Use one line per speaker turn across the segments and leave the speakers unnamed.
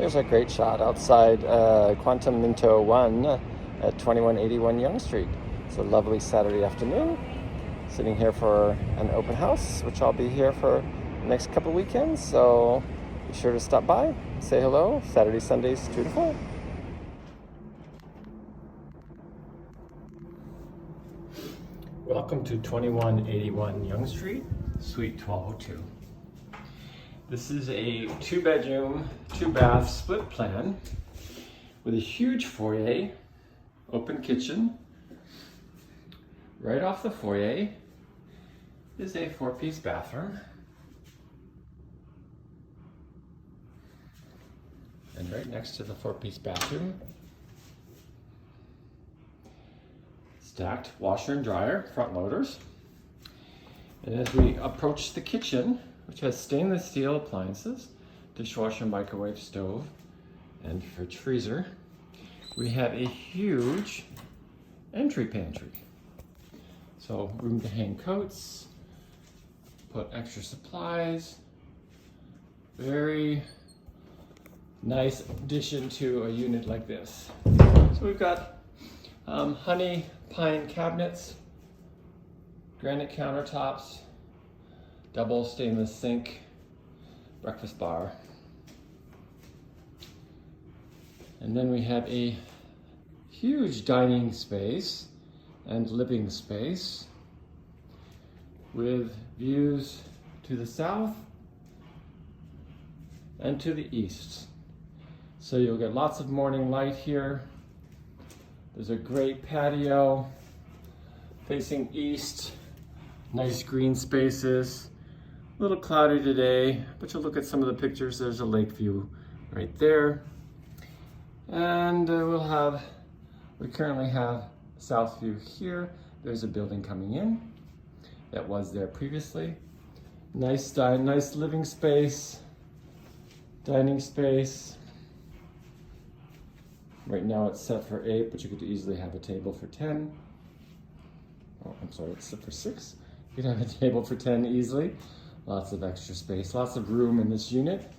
There's a great shot outside Quantum Minto 1 at 2181 Yonge Street. It's a lovely Saturday afternoon. Sitting here for an open house, which I'll be here for the next couple weekends. So be sure to stop by, say hello. Saturday, Sundays, 2 to 4. Welcome to 2181 Yonge Street, Suite 1202. This is a 2-bedroom, 2-bath split plan with a huge foyer, open kitchen. Right off the foyer is a 4-piece bathroom. And right next to the 4-piece bathroom, stacked washer and dryer, front loaders. And as we approach the kitchen, which has stainless steel appliances, dishwasher, microwave, stove, and fridge freezer, we have a huge entry pantry. So room to hang coats, put extra supplies. Very nice addition to a unit like this. So we've got honey pine cabinets, granite countertops, double stainless sink, breakfast bar. And then we have a huge dining space and living space with views to the south and to the east. So you'll get lots of morning light here. There's a great patio facing east, nice green spaces. A little cloudy today, but you'll look at some of the pictures. There's a lake view right there. And we currently have south view here. There's a building coming in that was there previously. Nice living space, dining space. Right now it's set for 8, but you could easily have a table for 10. Oh, I'm sorry, it's set for 6. You could have a table for 10 easily. Lots of extra space, lots of room in this unit.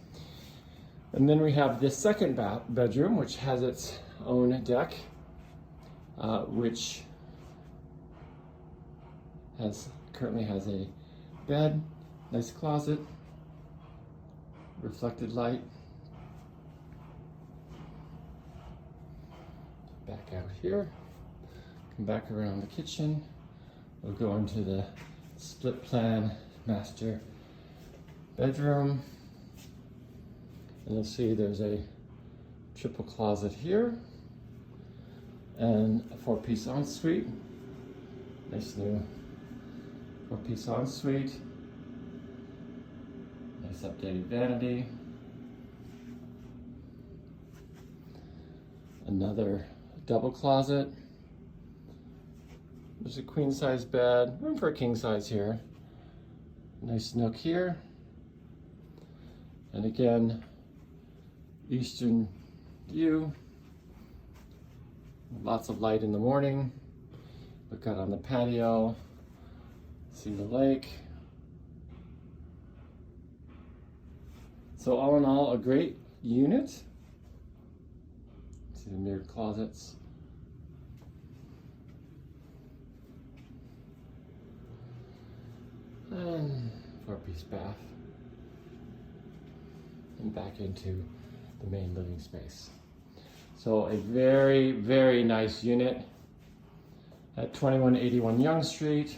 And then we have this second bedroom, which has its own deck, which currently has a bed, nice closet, reflected light. Back out here, come back around the kitchen. We'll go into the split plan master bedroom. And you'll see there's a triple closet here and a 4-piece ensuite. Nice new 4-piece ensuite. Nice updated vanity. Another double closet. There's a queen size bed, room for a king size here. Nice nook here. And again, eastern view. Lots of light in the morning. Look out on the patio, see the lake. So all in all, a great unit. See the mirrored closets. And 4-piece bath. And back into the main living space. So a very, very nice unit at 2181 Yonge Street,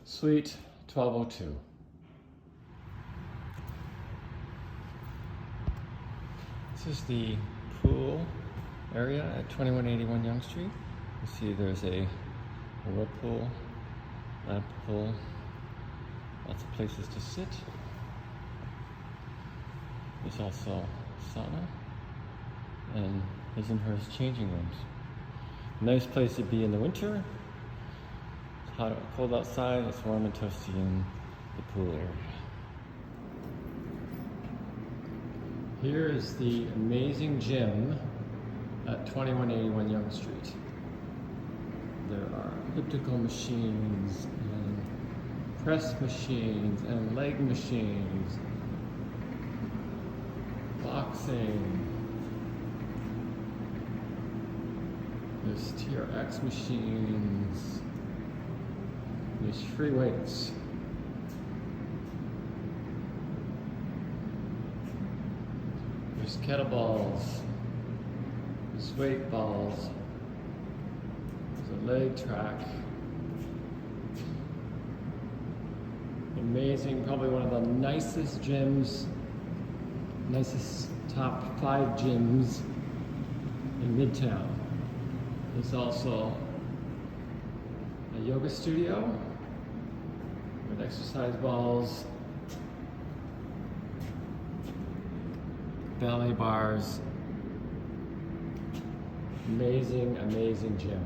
Suite 1202. This is the pool area at 2181 Yonge Street. You see there's a whirlpool, lamp pool, lots of places to sit. There's also sauna and his and hers changing rooms. Nice place to be in the winter. It's hot, cold outside, it's warm and toasty in the pool area. Here is the amazing gym at 2181 Yonge Street. There are elliptical machines and press machines and leg machines, block boxing. There's TRX machines. There's free weights. There's kettlebells. There's weight balls. There's a leg track. Amazing, probably one of the nicest gyms, nicest top 5 gyms in Midtown. There's also a yoga studio with exercise balls, ballet bars. Amazing, amazing gym.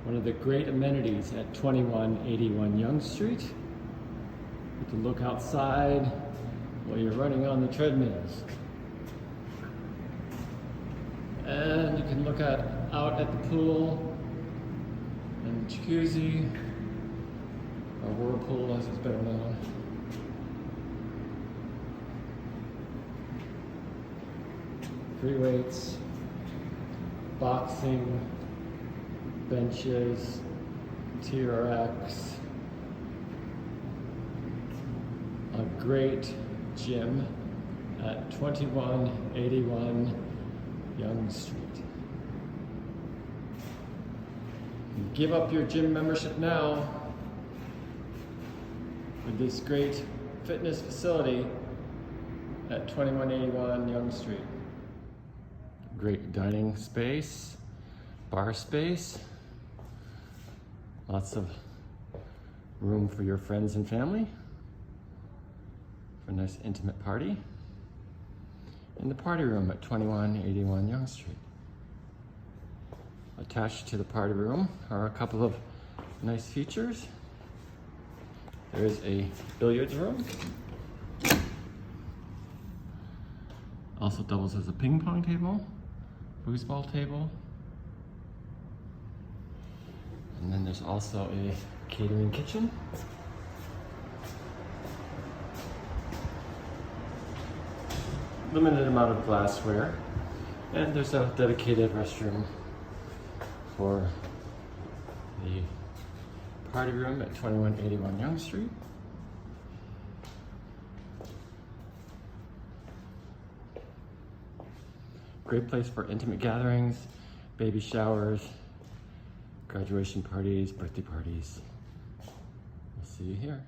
One of the great amenities at 2181 Yonge Street. You can look outside while you're running on the treadmills. And you can look out at the pool and the jacuzzi, or whirlpool as it's better known. Free weights, boxing, benches, TRX. A great gym at 2181 Yonge Street. Give up your gym membership now with this great fitness facility at 2181 Yonge Street. Great dining space, bar space, lots of room for your friends and family for a nice intimate party. In the party room at 2181 Yonge Street. Attached to the party room are a couple of nice features. There is a billiards room. Also doubles as a ping pong table, foosball table. And then there's also a catering kitchen. Limited amount of glassware, and there's a dedicated restroom for the party room at 2181 Yonge Street. Great place for intimate gatherings, baby showers, graduation parties, birthday parties. We'll see you here.